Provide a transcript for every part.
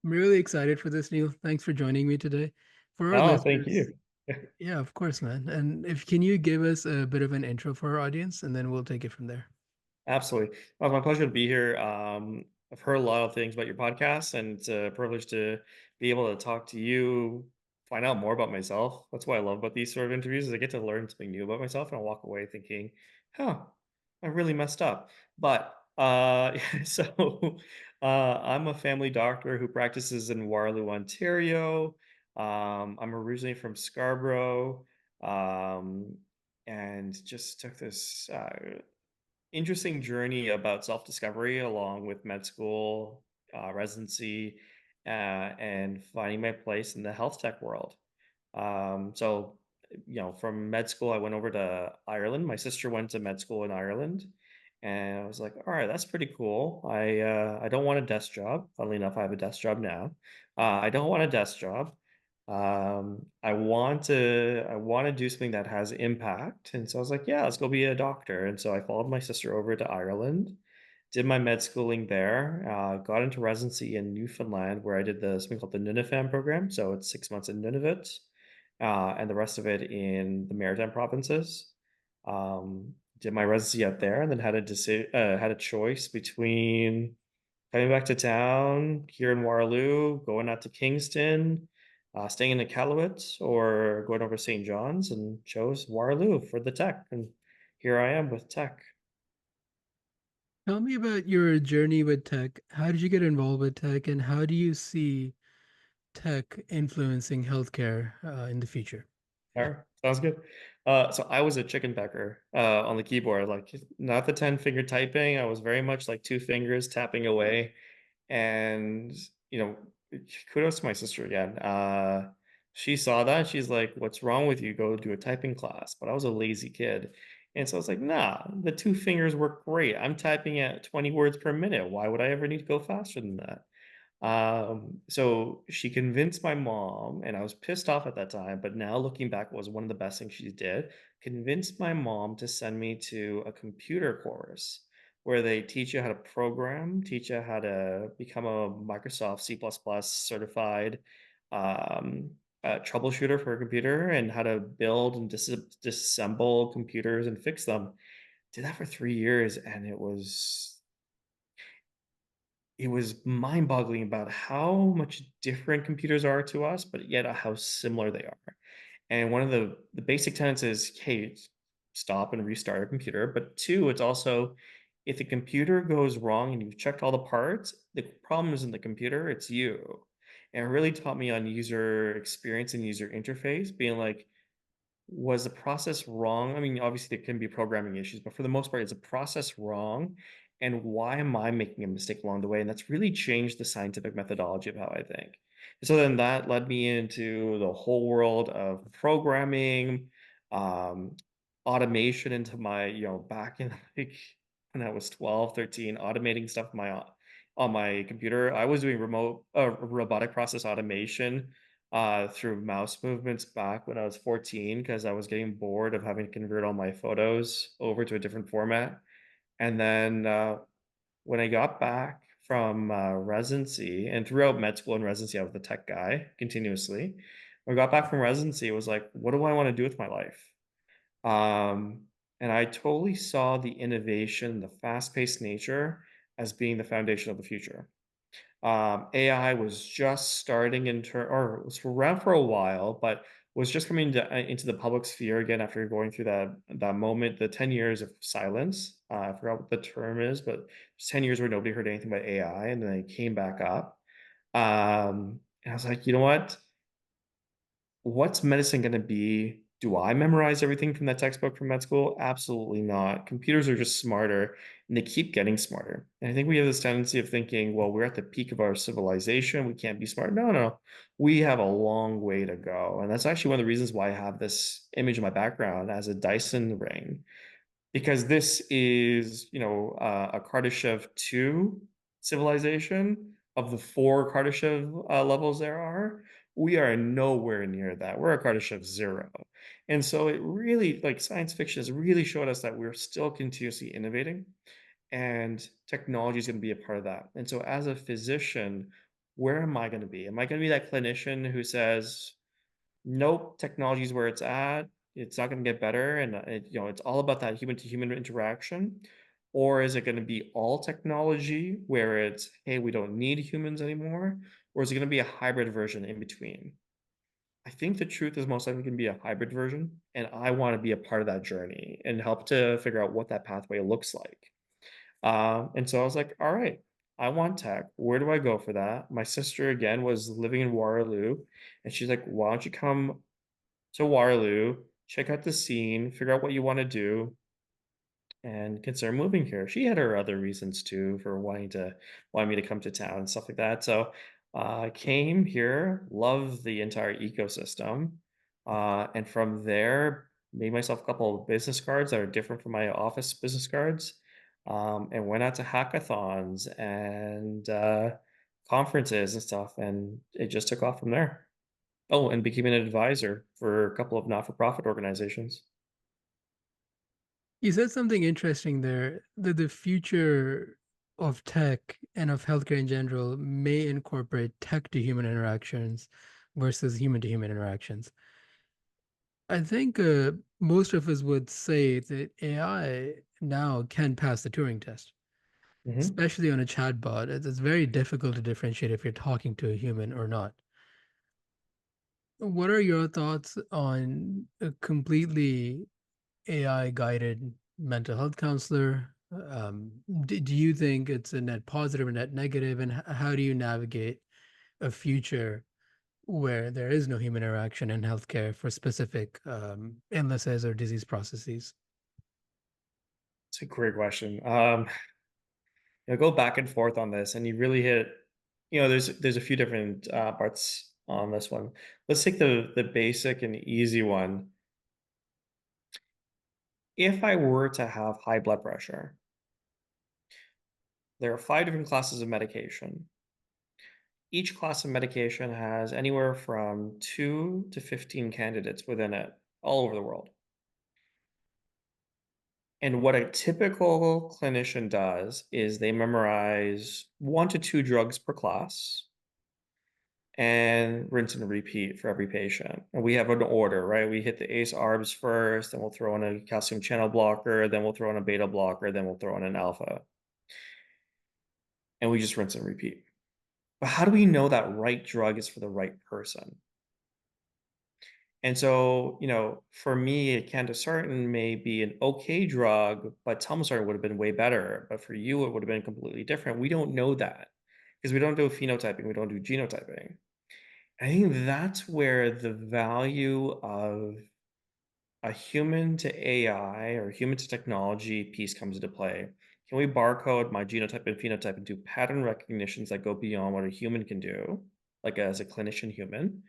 I'm really excited for this, Neil. Thanks for joining me today. For our Oh, thank listeners, you. yeah, of course, man. And if can you give us a bit of an intro for our audience, and then we'll take it from there. Absolutely. Well, it's my pleasure to be here. I've heard a lot of things about your podcast, and it's a privilege to be able to talk to you, find out more about myself. That's what I love about these sort of interviews is I get to learn something new about myself, and I walk away thinking, "Huh, I really messed up." But so I'm a family doctor who practices in Waterloo, Ontario. I'm originally from Scarborough, um, and just took this. Interesting journey about self-discovery along with med school, residency, and finding my place in the health tech world. From med school, I went over to Ireland. My sister went to med school in Ireland, and I was like, "All right, that's pretty cool." I don't want a desk job. Funnily enough, I have a desk job now. I don't want a desk job. I want to do something that has impact, and so I was like, "Yeah, let's go be a doctor." And so I followed my sister over to Ireland, did my med schooling there, got into residency in Newfoundland, where I did something called the Nunavut program. So it's 6 months in Nunavut, and the rest of it in the Maritime provinces. Did my residency out there, and then had a choice between coming back to town here in Waterloo, going out to Kingston, staying in Iqaluit, or going over to St. John's, and chose Waterloo for the tech. And here I am with tech. Tell me about your journey with tech. How did you get involved with tech, and how do you see tech influencing healthcare in the future? All right, sounds good. So I was a chicken pecker on the keyboard, like not the 10-finger typing. I was very much like two fingers tapping away. And, you know, kudos to my sister again. She saw that. She's like, "What's wrong with you? Go do a typing class." But I was a lazy kid. And so I was like, nah, the two fingers work great. I'm typing at 20 words per minute. Why would I ever need to go faster than that? So she convinced my mom, and I was pissed off at that time, but now looking back, it was one of the best things she did. Convinced my mom to send me to a computer course where they teach you how to program, teach you how to become a Microsoft C++ certified um, troubleshooter for a computer and how to build and disassemble computers and fix them. Did that for 3 years, and it was mind-boggling about how much different computers are to us, but yet how similar they are. And one of the basic tenets is, hey, stop and restart a computer. But two, it's also if the computer goes wrong and you've checked all the parts, the problem isn't the computer, it's you. And it really taught me on user experience and user interface, being like, was the process wrong? I mean, obviously there can be programming issues, but for the most part, is the process wrong? And why am I making a mistake along the way? And that's really changed the scientific methodology of how I think. So then that led me into the whole world of programming, um, automation into my, back in like when I was 12, 13, automating stuff on my computer. I was doing remote robotic process automation through mouse movements back when I was 14 because I was getting bored of having to convert all my photos over to a different format. And then when I got back from residency and throughout med school and residency, I was the tech guy continuously. When I got back from residency, it was like, what do I want to do with my life? Um, and I totally saw the innovation, the fast paced nature as being the foundation of the future. AI was just starting or was around for a while, but was just coming into the public sphere again after going through that moment, the 10 years of silence. I forgot what the term is, but it's 10 years where nobody heard anything about AI, and then it came back up. And I was like, you know what? What's medicine going to be? Do I memorize everything from that textbook from med school? Absolutely not. Computers are just smarter and they keep getting smarter. And I think we have this tendency of thinking, well, we're at the peak of our civilization. We can't be smart. No, no. We have a long way to go. And that's actually one of the reasons why I have this image in my background as a Dyson ring because this is, a Kardashev 2 civilization of the four Kardashev levels there are. We are nowhere near that. We're a Kardashev 0. And so it really, like science fiction has really showed us that we're still continuously innovating and technology is going to be a part of that. And so as a physician, where am I going to be? Am I going to be that clinician who says, nope, technology is where it's at. It's not going to get better, and it's all about that human to human interaction. Or is it going to be all technology where it's, hey, we don't need humans anymore? Or is it going to be a hybrid version in between? I think the truth is most likely going to be a hybrid version, and I want to be a part of that journey and help to figure out what that pathway looks like. And so I was like, all right, I want tech. Where do I go for that? My sister, again, was living in Waterloo, and she's like, why don't you come to Waterloo, check out the scene, figure out what you want to do, and consider moving here. She had her other reasons too for wanting me to come to town and stuff like that. So I came here, loved the entire ecosystem, and from there made myself a couple of business cards that are different from my office business cards, and went out to hackathons and conferences and stuff, and it just took off from there. Oh, and became an advisor for a couple of not-for-profit organizations. You said something interesting there, that the future of tech and of healthcare in general may incorporate tech to human interactions versus human to human interactions. I think most of us would say that AI now can pass the Turing test, Mhm. especially on a chatbot. It's very difficult to differentiate if you're talking to a human or not. What are your thoughts on a completely AI guided mental health counselor? Do you think it's a net positive or net negative? And how do you navigate a future where there is no human interaction in healthcare for specific illnesses or disease processes? It's a great question. Go back and forth on this, and you really hit. There's a few different parts on this one. Let's take the basic and easy one. If I were to have high blood pressure, there are five different classes of medication. Each class of medication has anywhere from 2 to 15 candidates within it, all over the world. And what a typical clinician does is they memorize 1 to 2 drugs per class and rinse and repeat for every patient. And we have an order, right? We hit the ACE ARBs first, then we'll throw in a calcium channel blocker, then we'll throw in a beta blocker, then we'll throw in an alpha. And we just rinse and repeat. But how do we know that right drug is for the right person? And so, for me, candesartan may be an okay drug, but telmisartan would have been way better. But for you, it would have been completely different. We don't know that because we don't do phenotyping, we don't do genotyping. I think that's where the value of a human to AI or human to technology piece comes into play. Can we barcode my genotype and phenotype and do pattern recognitions that go beyond what a human can do, like as a clinician human,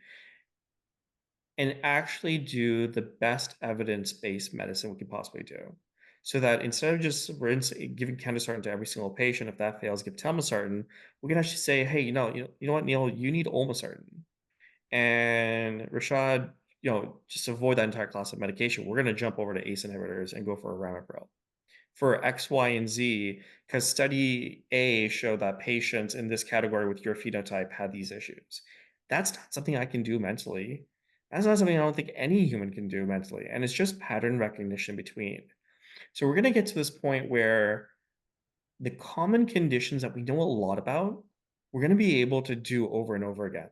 and actually do the best evidence-based medicine we can possibly do? So that instead of just giving candesartan to every single patient, if that fails, give telmisartan, we can actually say, hey, you know what, Neil, you need olmesartan. And Rashad, just avoid that entire class of medication. We're going to jump over to ACE inhibitors and go for a ramipril for X, Y, and Z, because study A showed that patients in this category with your phenotype had these issues. That's not something I can do mentally. That's not something I don't think any human can do mentally. And it's just pattern recognition between. So we're going to get to this point where the common conditions that we know a lot about, we're going to be able to do over and over again.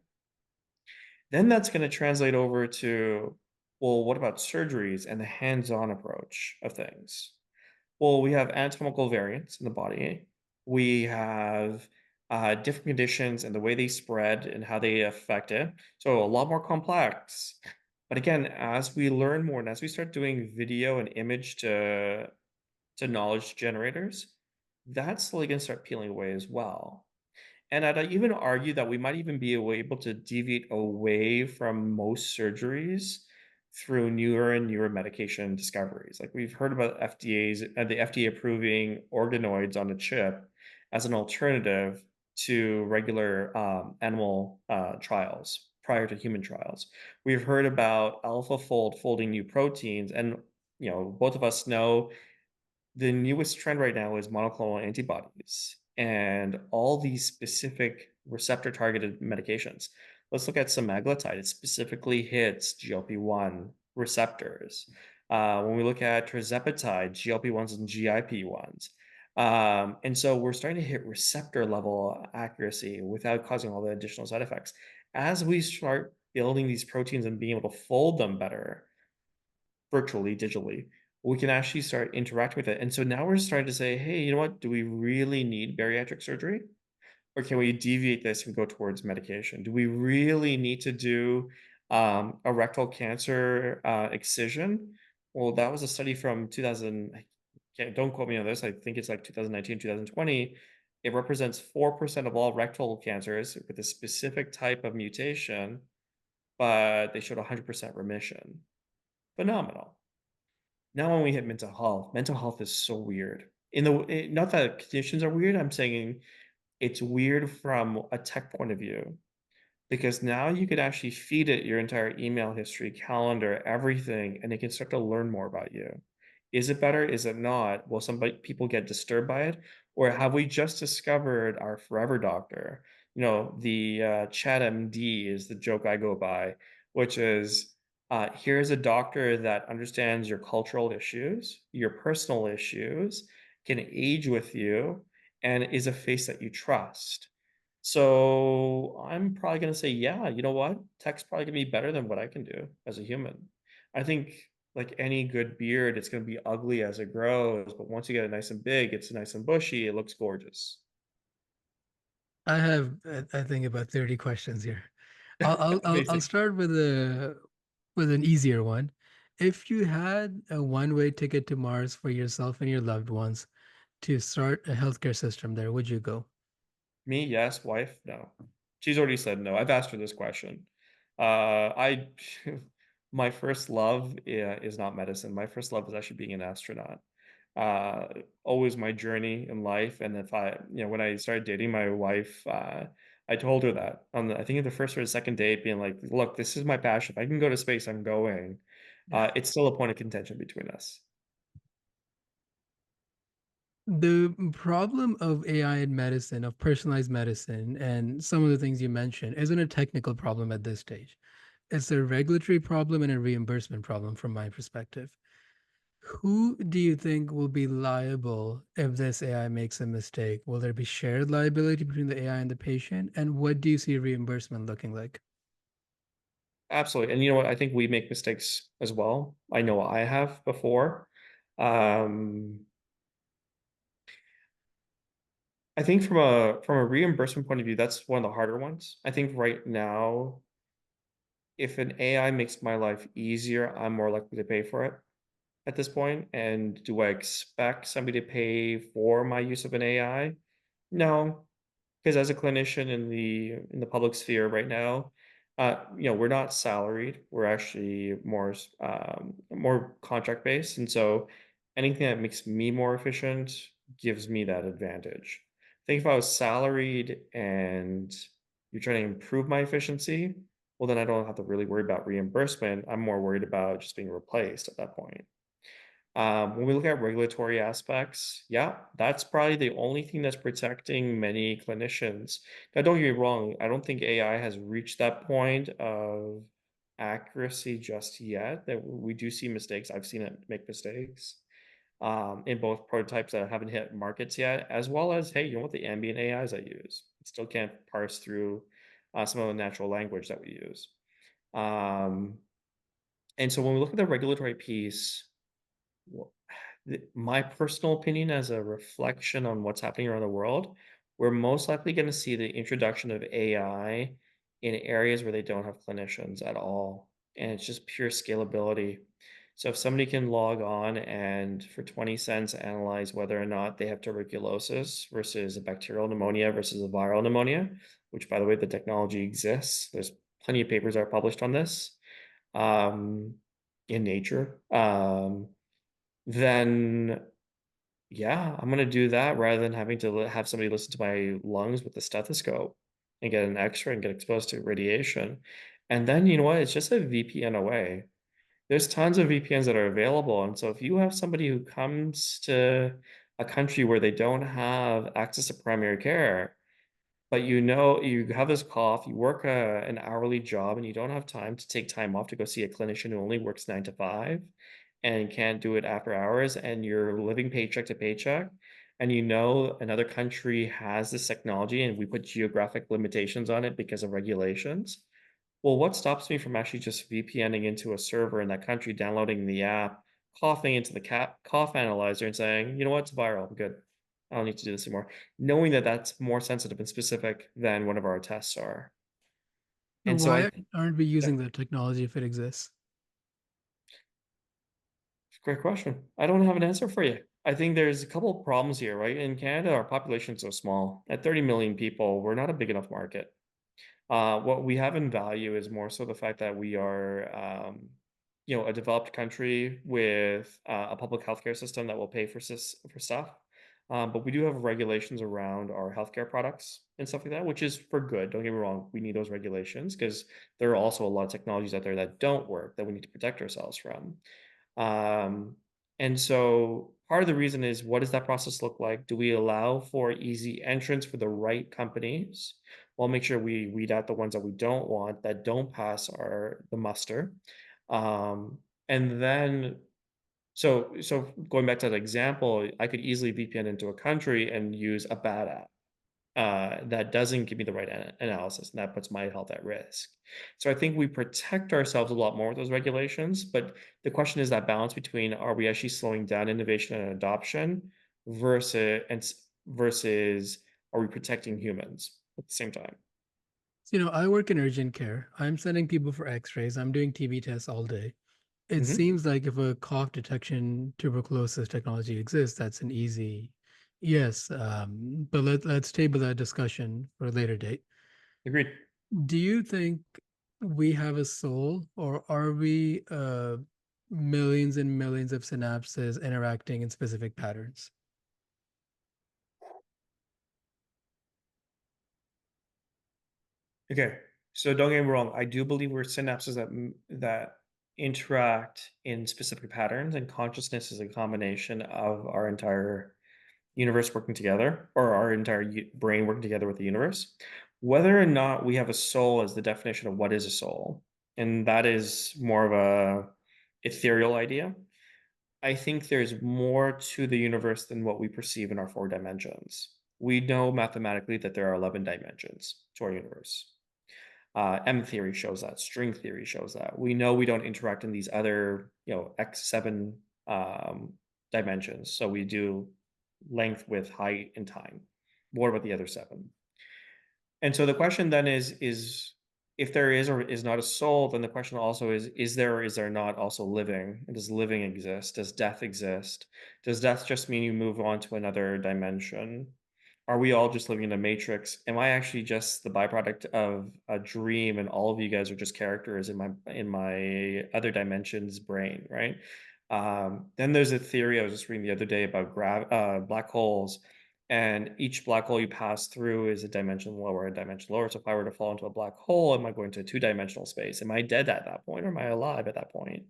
Then that's going to translate over to, well, what about surgeries and the hands-on approach of things? Well, we have anatomical variants in the body. We have different conditions and the way they spread and how they affect it. So a lot more complex. But again, as we learn more and as we start doing video and image to knowledge generators, that's slowly going to start peeling away as well. And I'd even argue that we might even be able to deviate away from most surgeries through newer and newer medication discoveries. Like we've heard about the FDA approving organoids on a chip as an alternative to regular animal trials prior to human trials. We've heard about AlphaFold folding new proteins, and both of us know the newest trend right now is monoclonal antibodies and all these specific receptor targeted medications. Let's look at semaglutide. It specifically hits GLP-1 receptors. When we look at tirzepatide, GLP-1s and GIP-1s. And so we're starting to hit receptor level accuracy without causing all the additional side effects. As we start building these proteins and being able to fold them better, virtually, digitally, we can actually start interacting with it. And so now we're starting to say, hey, you know what? Do we really need bariatric surgery? Or can we deviate this and go towards medication? Do we really need to do a rectal cancer excision? Well, that was a study from 2000. Don't quote me on this. I think it's like 2019, 2020. It represents 4% of all rectal cancers with a specific type of mutation, but they showed 100% remission. Phenomenal. Now when we hit mental health is so weird. Not that conditions are weird, I'm saying it's weird from a tech point of view. Because now you could actually feed it your entire email history, calendar, everything, and it can start to learn more about you. Is it better? Is it not? Will people get disturbed by it? Or have we just discovered our forever doctor? The chat MD is the joke I go by, which is here's a doctor that understands your cultural issues, your personal issues, can age with you, and is a face that you trust. So I'm probably gonna say, yeah, you know what? Tech's probably gonna be better than what I can do as a human. I think like any good beard, it's gonna be ugly as it grows, but once you get it nice and big, it's nice and bushy, it looks gorgeous. I have, I think, about 30 questions here. I'll Amazing. start with an easier one. If you had a one-way ticket to Mars for yourself and your loved ones to start a healthcare system there, would you go? Me, yes. Wife, no. She's already said no. I've asked her this question. I my first love is not medicine. My first love is actually being an astronaut. Always my journey in life. And if when I started dating my wife, I told her that I think the first or the second date, being like, "Look, this is my passion. If I can go to space, I'm going." Yeah. It's still a point of contention between us. The problem of AI in medicine, of personalized medicine, and some of the things you mentioned isn't a technical problem at this stage. It's a regulatory problem and a reimbursement problem from my perspective. Who do you think will be liable if this AI makes a mistake? Will there be shared liability between the AI and the patient? And what do you see reimbursement looking like? Absolutely. And you know what? I think we make mistakes as well. I know I have before. Um, I think from a reimbursement point of view, that's one of the harder ones. I think right now, if an AI makes my life easier, I'm more likely to pay for it at this point. And do I expect somebody to pay for my use of an AI? No, because as a clinician in the public sphere right now, we're not salaried. We're actually more contract based, and so anything that makes me more efficient gives me that advantage. I think if I was salaried and you're trying to improve my efficiency, well, then I don't have to really worry about reimbursement. I'm more worried about just being replaced at that point. When we look at regulatory aspects, yeah, that's probably the only thing that's protecting many clinicians. Now, don't get me wrong, I don't think AI has reached that point of accuracy just yet. That we do see mistakes. I've seen it make mistakes in both prototypes that haven't hit markets yet, as well as, hey, you know what, the ambient AIs I use. It still can't parse through some of the natural language that we use. Um, and so when we look at the regulatory piece, well, my personal opinion as a reflection on what's happening around the world, we're most likely going to see the introduction of AI in areas where they don't have clinicians at all. And it's just pure scalability. So if somebody can log on and for 20 cents analyze whether or not they have tuberculosis versus a bacterial pneumonia versus a viral pneumonia, which by the way, the technology exists. There's plenty of papers that are published on this um, in Nature. Then yeah, I'm gonna do that rather than having to have somebody listen to my lungs with a stethoscope and get an X-ray and get exposed to radiation. And then you know what? It's just a VPN away. There's tons of VPNs that are available, and so if you have somebody who comes to a country where they don't have access to primary care, But you know, you have this cough, you work an hourly job, and you don't have time to take time off to go see a clinician who only works 9 to 5 and can't do it after hours, and you're living paycheck to paycheck, and you know another country has this technology and we put geographic limitations on it because of regulations. Well, what stops me from actually just VPNing into a server in that country, downloading the app, coughing into the cough analyzer, and saying, you know what, it's viral, I'm good. I don't need to do this anymore. Knowing that that's more sensitive and specific than one of our tests are. So And so I why think, aren't we yeah, using the technology if it exists? great question. I don't have an answer for you. I think there's a couple of problems here, right? In Canada, our population is so small. At 30 million people, we're not a big enough market. What we have in value is more so the fact that we are, a developed country with a public healthcare system that will pay for for stuff. But we do have regulations around our healthcare products and stuff like that, which is for good. Don't get me wrong. We need those regulations because there are also a lot of technologies out there that don't work that we need to protect ourselves from. Um, and so part of the reason is, what does that process look like? Do we allow for easy entrance for the right companies? We'll make sure we weed out the ones that we don't want, that don't pass the muster. And then so going back to that example, I could easily VPN into a country and use a bad app that doesn't give me the right analysis, and that puts my health at risk. So I think we protect ourselves a lot more with those regulations, but the question is that balance between, are we actually slowing down innovation and adoption versus are we protecting humans at the same time? So, I work in urgent care. I'm sending people for x-rays. I'm doing TB tests all day. It Hmm. seems like if a cough detection tuberculosis technology exists, that's an easy yes. But let's table that discussion for a later date. Agreed. Do you think we have a soul, or are we millions and millions of synapses interacting in specific patterns? Okay. So don't get me wrong. I do believe we're synapses that interact in specific patterns, and consciousness is a combination of our entire universe working together, or our entire brain working together with the universe. Whether or not we have a soul is the definition of what is a soul, and that is more of a ethereal idea. I think there's more to the universe than what we perceive in our four dimensions. We know mathematically that there are 11 dimensions to our universe. M theory shows that. String theory shows that. We know we don't interact in these other, X7 dimensions. So we do length, width, height, and time. What about the other seven? And so the question then is if there is or is not a soul, then the question also is there or is there not also living? And does living exist? Does death exist? Does death just mean you move on to another dimension? Are we all just living in a matrix? Am I actually just the byproduct of a dream and all of you guys are just characters in my other dimension's brain, right? Then there's a theory I was just reading the other day about black holes, and each black hole you pass through is a dimension lower, a dimension lower. So if I were to fall into a black hole, am I going to a two-dimensional space? Am I dead at that point, or am I alive at that point?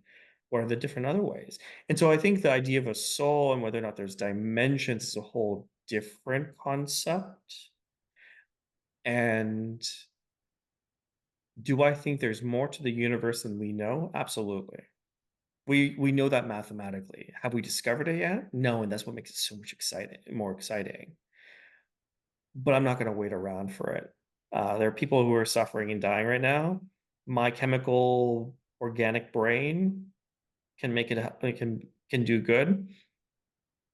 What are the different other ways? And so I think the idea of a soul and whether or not there's dimensions is a whole different concept. And do I think there's more to the universe than we know? Absolutely. We know that mathematically. Have we discovered it yet? No, and that's what makes it so much more exciting. But I'm not gonna wait around for it. There are people who are suffering and dying right now. My chemical organic brain can make it happen, can do good.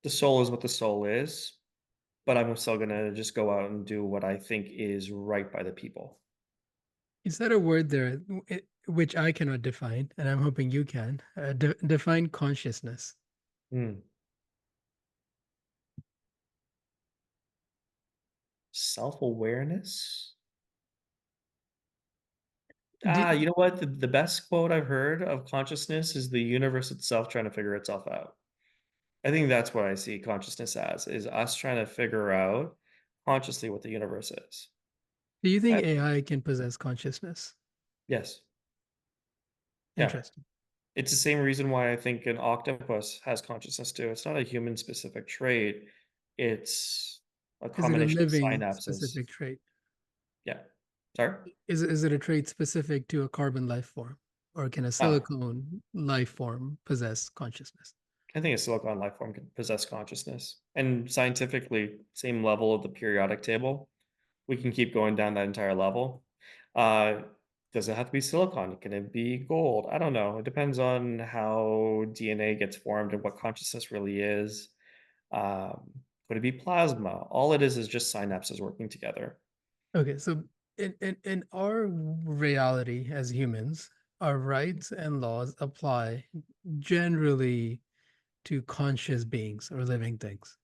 The soul is what the soul is, but I'm still gonna just go out and do what I think is right by the people. Is that a word there which I cannot define, and I'm hoping you can define consciousness? Mm. Self-awareness? Do, You know what? The best quote I've heard of consciousness is the universe itself trying to figure itself out. I think that's what I see consciousness as, is us trying to figure out consciously what the universe is. do you think That AI can possess consciousness? yes. Yeah. Interesting. It's the same reason why I think an octopus has consciousness too. It's not a human specific trait. It's a Is it a combination of living synapses. specific trait? Yeah. Sorry? Is it a trait specific to a carbon life form, or can a Oh, silicone life form possess consciousness? I think a silicon life form can possess consciousness. And scientifically, same level of the periodic table. We can keep going down that entire level. Uh, does it have to be silicon? Can it be gold? I don't know. It depends on how DNA gets formed and what consciousness really is. Could it be plasma? All it is just synapses working together. Okay, so in our reality as humans, our rights and laws apply generally to conscious beings or living things.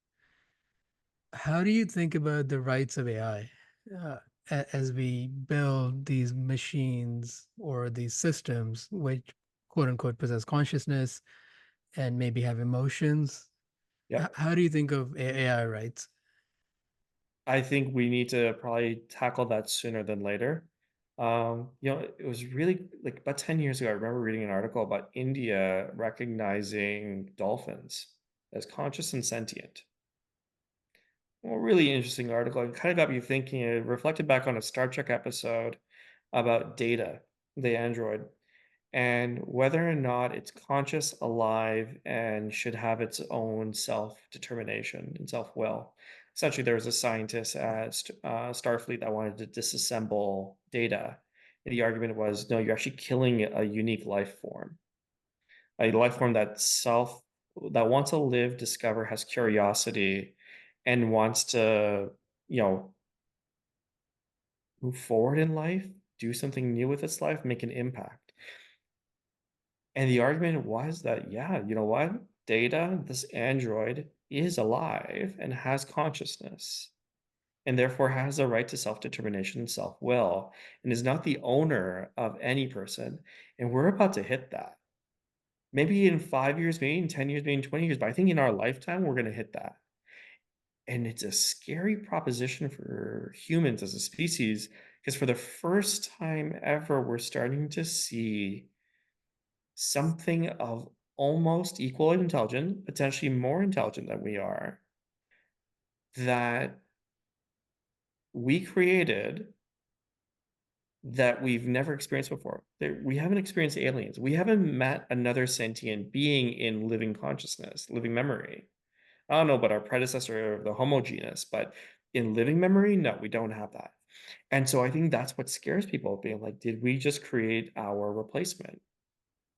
How do you think about the rights of AI uh, as we build these machines or these systems which quote unquote possess consciousness and maybe have emotions? Yep. How do you think of AI rights? I think we need to probably tackle that sooner than later. It was really like about 10 years ago. I remember reading an article about India recognizing dolphins as conscious and sentient. Well, really interesting article. It kind of got me thinking. It reflected back on a Star Trek episode about Data, the android, and whether or not it's conscious, alive, and should have its own self determination and self will. Essentially, there was a scientist at Starfleet that wanted to disassemble Data. And the argument was no, you're actually killing a unique life form, a life form that wants to live, discover, has curiosity, and wants to, you know, move forward in life, do something new with its life, make an impact. And the argument was that, yeah, you know what? Data, this android, is alive and has consciousness, and therefore has a right to self determination and self will, and is not the owner of any person. And we're about to hit that. Maybe in 5 years, maybe in 10 years, maybe in 20 years, but I think in our lifetime, we're going to hit that. And it's a scary proposition for humans as a species because for the first time ever, we're starting to see something of almost equal intelligent, potentially more intelligent than we are, that we created that we've never experienced before. We haven't experienced aliens. We haven't met another sentient being in living consciousness, living memory. I don't know about our predecessor, the Homo genus, but in living memory, no, we don't have that. And so I think that's what scares people being like, did we just create our replacement?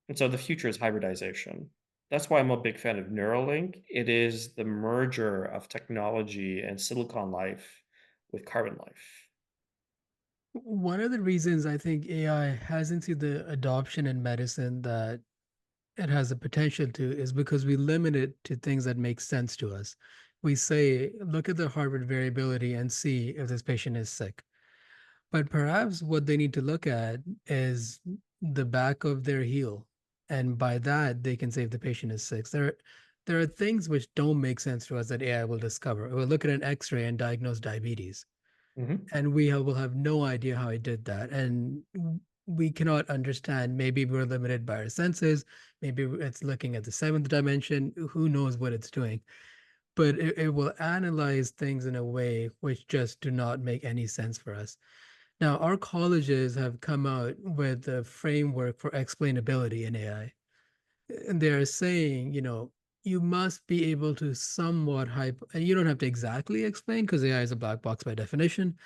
And so the future is hybridization. That's why I'm a big fan of Neuralink. It is the merger of technology and silicon life with carbon life. One of the reasons I think AI hasn't seen the adoption in medicine that it has the potential to is because we limit it to things that make sense to us. We say, look at the Harvard variability and see if this patient is sick. But perhaps what they need to look at is the back of their heel. And by that, they can say if the patient is sick. There are things which don't make sense to us that AI will discover. It will look at an x-ray and diagnose diabetes, Mhm. and will have no idea how it did that. And we cannot understand. Maybe we're limited by our senses. Maybe it's looking at the seventh dimension. Who knows what it's doing? But it will analyze things in a way which just do not make any sense for us. Now, our colleges have come out with a framework for explainability in AI. And they're saying, you must be able to somewhat hype, and you don't have to exactly explain because AI is a black box by definition,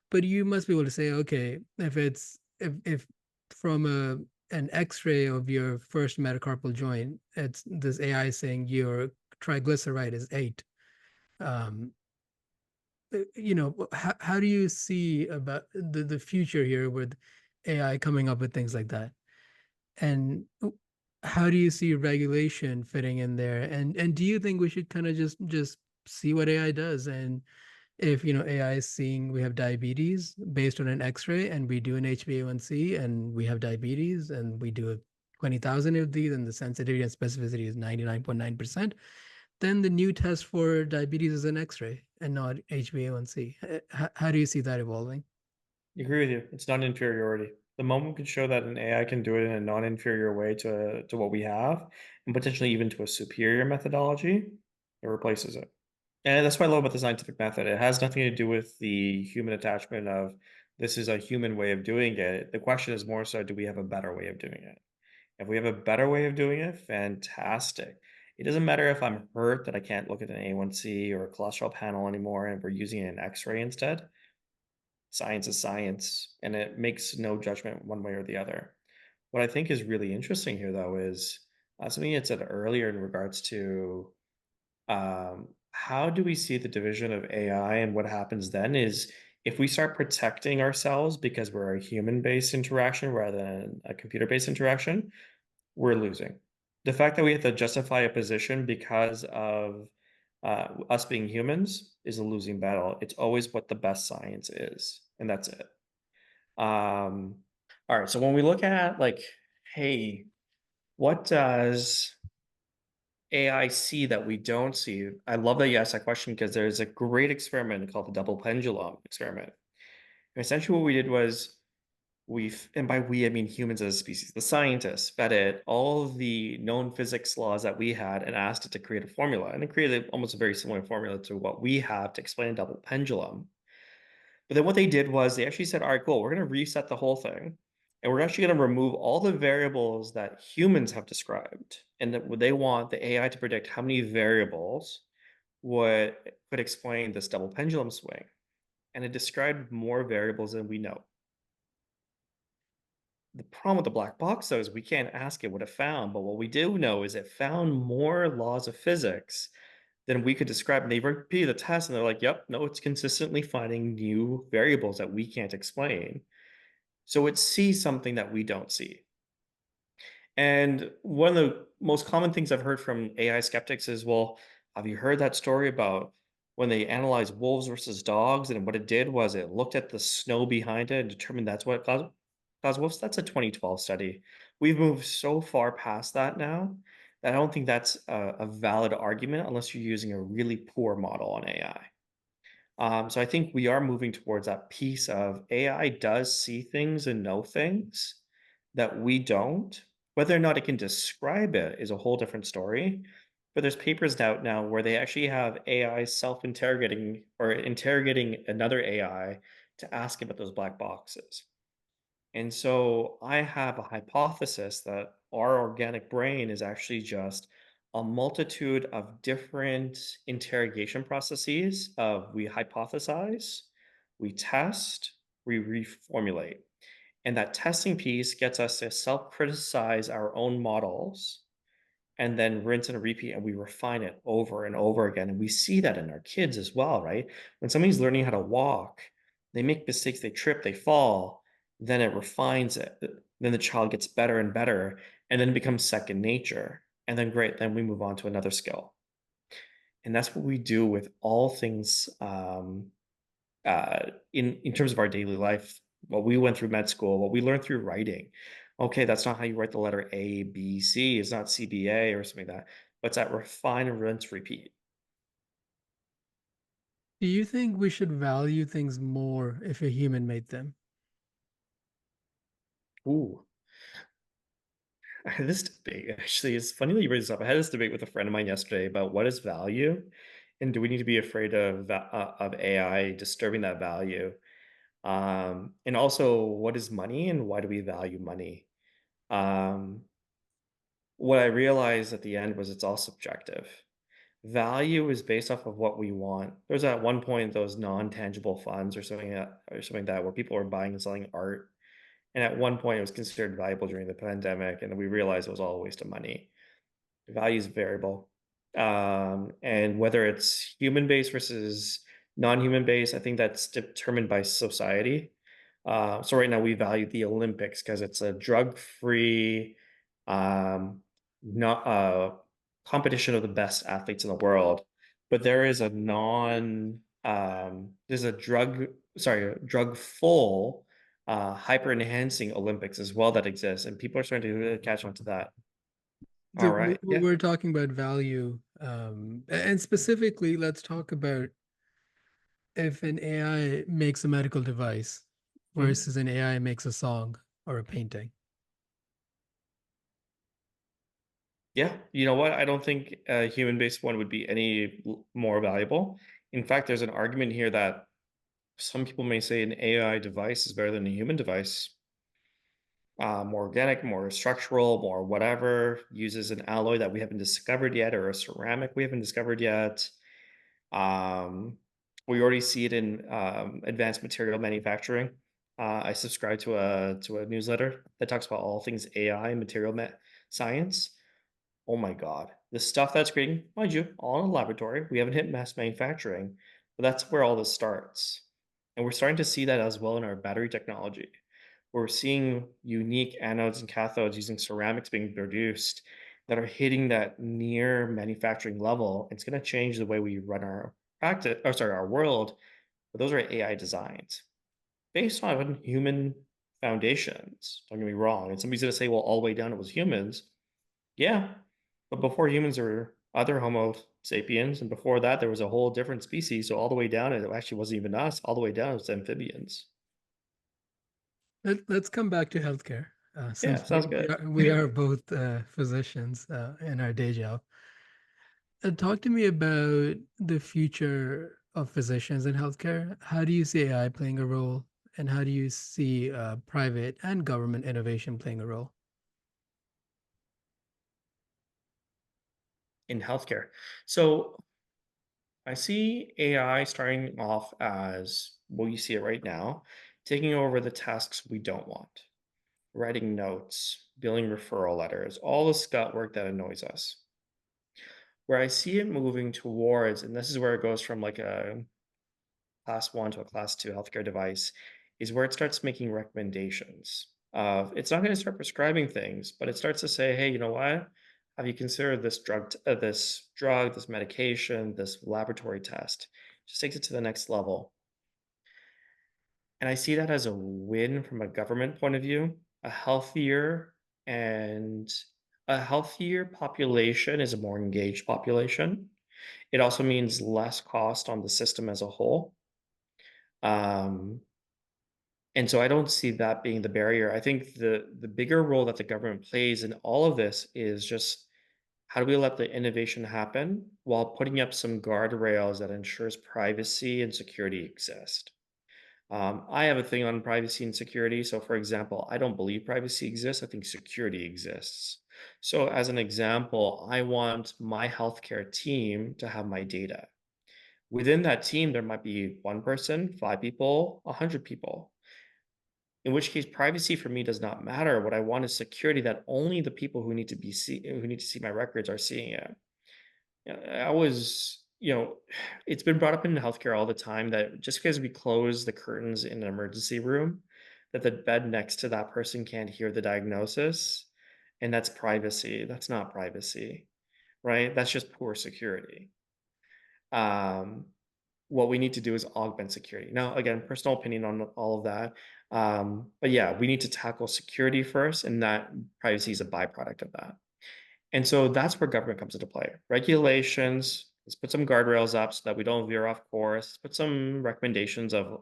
but you must be able to say, okay, if from an X-ray of your first metacarpal joint, it's this AI saying your triglyceride is 8. Um, how do you see about the future here with AI coming up with things like that? And how do you see regulation fitting in there? And do you think we should kind of just see what AI does? And if AI is seeing we have diabetes based on an X-ray, and we do an HbA1c, and we have diabetes, and we do 20,000 of these, and the sensitivity and specificity is 99.9%, then the new test for diabetes is an X-ray and not HbA1c. How do you see that evolving? I agree with you. It's not inferiority. The moment we can show that an AI can do it in a non-inferior way to what we have, and potentially even to a superior methodology, it replaces it. And that's what I love about the scientific method. It has nothing to do with the human attachment of This is a human way of doing it. The question is more so, do we have a better way of doing it? If we have a better way of doing it, fantastic. It doesn't matter if I'm hurt that I can't look at an A1C or a cholesterol panel anymore and we're using an X-ray instead. Science is science, and it makes no judgment one way or the other. What I think is really interesting here, though, is something you had said earlier in regards to how do we see the division of AI, and what happens then is if we start protecting ourselves because we're a human based interaction rather than a computer based interaction, we're losing. The fact that we have to justify a position because of us being humans is a losing battle. It's always what the best science is, and that's it. All right. So when we look at like, hey, what does AI see that we don't see? I love that you asked that question because there's a great experiment called the double pendulum experiment. And essentially, what we did was and by we, I mean humans as a species, the scientists fed it all of the known physics laws that we had and asked it to create a formula. And it created almost a very similar formula to what we have to explain a double pendulum. But then what they did was they actually said, all right, cool, we're going to reset the whole thing. And we're actually going to remove all the variables that humans have described. And that they want the AI to predict how many variables would could explain this double pendulum swing. And it described more variables than we know. The problem with the black box, though, is we can't ask it what it found. But what we do know is it found more laws of physics than we could describe. And they repeated the test and they're like, yep, no, it's consistently finding new variables that we can't explain. So it sees something that we don't see. And one of the most common things I've heard from AI skeptics is, well, have you heard that story about when they analyzed wolves versus dogs? And what it did was it looked at the snow behind it and determined that's what caused wolves. That's a 2012 study. We've moved so far past that now that I don't think that's a valid argument unless you're using a really poor model on AI. So I think we are moving towards that piece of AI does see things and know things that we don't. Whether or not it can describe it is a whole different story. But there's papers out now where they actually have AI self-interrogating or interrogating another AI to ask about those black boxes. And so I have a hypothesis that our organic brain is actually just a multitude of different interrogation processes of we hypothesize, we test, we reformulate. And that testing piece gets us to self-criticize our own models and then rinse and repeat, and we refine it over and over again. And we see that in our kids as well, right? When somebody's learning how to walk, they make mistakes, they trip, they fall, then it refines it. Then the child gets better and better, and then it becomes second nature. And then great, then we move on to another skill. And that's what we do with all things in terms of our daily life, what we went through med school, what we learned through writing. Okay, that's not how you write the letter A, B, C. It's not CBA or something like that. But it's that refine, rinse, repeat. Do you think we should value things more if a human made them? Ooh, I had this debate. Actually, it's funny that you bring this up. I had this debate with a friend of mine yesterday about what is value, and do we need to be afraid of AI disturbing that value? And also, what is money, and why do we value money? Um, what I realized at the end was it's all subjective. Value is based off of what we want. There's at one point those non-tangible funds or something like that where people were buying and selling art. And at one point it was considered valuable during the pandemic, and we realized it was all a waste of money. Value is variable. And whether it's human based versus non-human based, I think that's determined by society. So right now we value the Olympics because it's a drug-free, not competition of the best athletes in the world. But there is a there's a drug full, hyper enhancing Olympics as well that exists, and people are starting to really catch on to that. So All right, yeah. we're talking about value, and specifically, let's talk about if an AI makes a medical device Mhm. versus an AI makes a song or a painting. Yeah, you know what? I don't think a human-based one would be any more valuable. In fact, there's an argument here that Some people may say an AI device is better than a human device. More organic, more structural, more whatever, uses an alloy that we haven't discovered yet or a ceramic we haven't discovered yet. Um, we already see it in advanced material manufacturing. I subscribe to a newsletter that talks about all things AI and science. Oh my god, the stuff that's creating, mind you, all in a laboratory. We haven't hit mass manufacturing, but that's where all this starts. And we're starting to see that as well in our battery technology. We're seeing unique anodes and cathodes using ceramics being produced that are hitting that near manufacturing level. It's going to change the way we run our practice, or sorry, our world. But those are AI designs based on human foundations. Don't get me wrong. And somebody's going to say, well, all the way down it was humans. Yeah, but before humans, there were other Homo sapiens, and before that, there was a whole different species. So all the way down, it actually wasn't even us. All the way down, it was amphibians. Let's come back to healthcare, Yeah, since sounds good. we are both physicians in our day job. Talk to me about the future of physicians in healthcare. How do you see AI playing a role, and how do you see private and government innovation playing a role? In healthcare. So I see AI starting off as well, you see it right now, taking over the tasks we don't want, writing notes, billing referral letters, all the scut work that annoys us. Where I see it moving towards, and this is where it goes from like a class one to a class two healthcare device, is where it starts making recommendations. It's not going to start prescribing things, but it starts to say, hey, you know what? Have you considered this drug, this medication, this laboratory test? Just takes it to the next level. And I see that as a win from a government point of view. And a healthier population is a more engaged population. It also means less cost on the system as a whole. Um, and so I don't see that being the barrier. I think the bigger role that the government plays in all of this is just how do we let the innovation happen while putting up some guardrails that ensures privacy and security exist. I have a thing on privacy and security. So, for example, I don't believe privacy exists. I think security exists. So, as an example, I want my healthcare team to have my data. Within that team, there might be one person, five people, 100 people. In which case, privacy for me does not matter. What I want is security that only the people who need to see my records are seeing it. I was, it's been brought up in healthcare all the time that just because we close the curtains in an emergency room, that the bed next to that person can't hear the diagnosis, and that's privacy. That's not privacy, right? That's just poor security. Um, what we need to do is augment security. Now, again, personal opinion on all of that. But yeah, we need to tackle security first, and that privacy is a byproduct of that. And so that's where government comes into play. Regulations, let's put some guardrails up so that we don't veer off course. Let's put some recommendations of,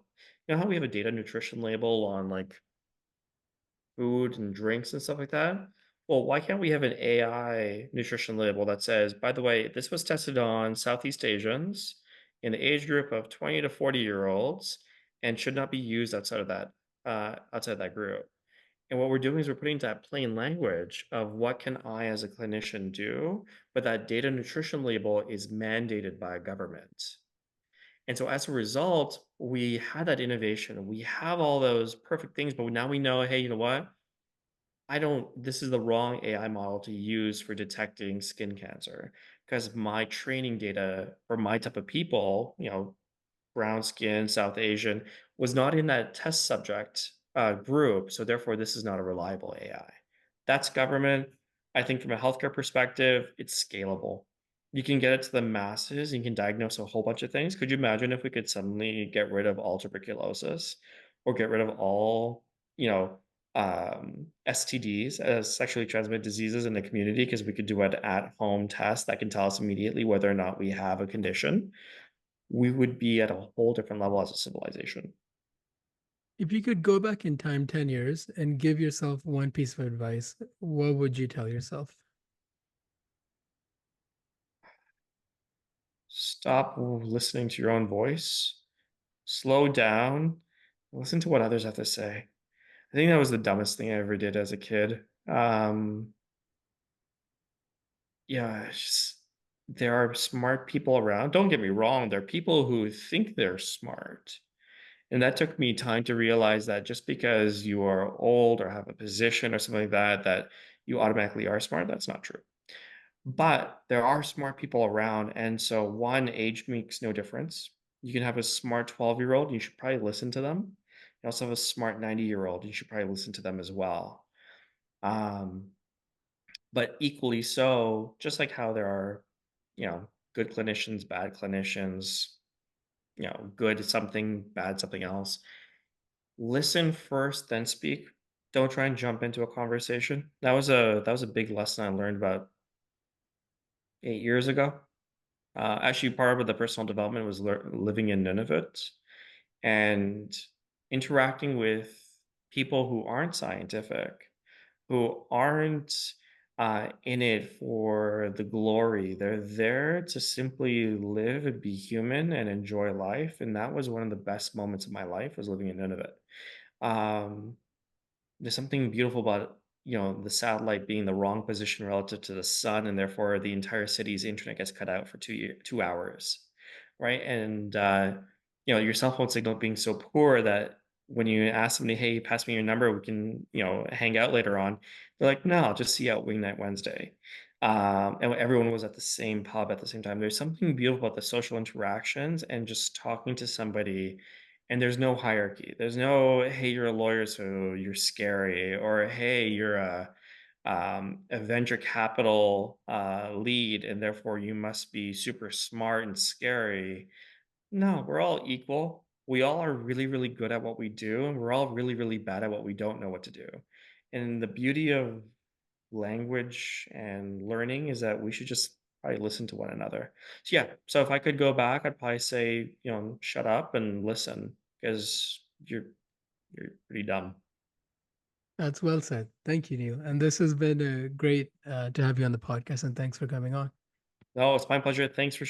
how we have a data nutrition label on like food and drinks and stuff like that. Well, why can't we have an AI nutrition label that says, by the way, this was tested on Southeast Asians in the age group of 20 to 40-year-olds and should not be used outside that group. And what we're doing is we're putting that plain language of what can I as a clinician do, but that data nutrition label is mandated by a government. And so as a result, we had that innovation. We have all those perfect things, but now we know, hey, you know what? I don't, this is the wrong AI model to use for detecting skin cancer because my training data for my type of people, brown skin, South Asian, was not in that test subject group. So therefore, this is not a reliable AI. That's government. I think from a healthcare perspective, it's scalable. You can get it to the masses. You can diagnose a whole bunch of things. Could you imagine if we could suddenly get rid of all tuberculosis or get rid of all, STDs, sexually transmitted diseases in the community, because we could do an at-home test that can tell us immediately whether or not we have a condition. We would be at a whole different level as a civilization. If you could go back in time 10 years and give yourself one piece of advice, what would you tell yourself? Stop listening to your own voice slow down, listen to what others have to say. I think that was the dumbest thing I ever did as a kid. Yeah, it's just there are smart people around. Don't get me wrong, there are people who think they're smart. And that took me time to realize that just because you are old or have a position or something like that, that you automatically are smart. That's not true. But there are smart people around. And so, one, age makes no difference. You can have a smart 12-year-old, you should probably listen to them. You also have a smart 90-year-old, you should probably listen to them as well. Um, but equally so, just like how there are, good clinicians, bad clinicians, good at something, bad something else. Listen first, then speak. Don't try and jump into a conversation. That was a big lesson I learned about 8 years ago. Actually, part of the personal development was living in Nunavut and interacting with people who aren't scientific, who aren't in it for the glory. They're there to simply live and be human and enjoy life. And that was one of the best moments of my life was living in Nunavut. Um, there's something beautiful about, the satellite being the wrong position relative to the sun, and therefore the entire city's internet gets cut out for 2 hours, right? And your cell phone signal being so poor that when you ask somebody, "Hey, pass me your number, we can, hang out later on," they're like, "No, I'll just see you out wing night Wednesday." And everyone was at the same pub at the same time. There's something beautiful about the social interactions and just talking to somebody, and there's no hierarchy. There's no, "Hey, you're a lawyer, so you're scary," or, "Hey, you're a venture capital lead, and therefore you must be super smart and scary." No, we're all equal. We all are really, really good at what we do, and we're all really, really bad at what we don't know what to do. And the beauty of language and learning is that we should just probably listen to one another. So yeah, so if I could go back, I'd probably say, shut up and listen because you're pretty dumb. That's well said. Thank you, Neil. And this has been great to have you on the podcast, and thanks for coming on. No, it's my pleasure. Thanks for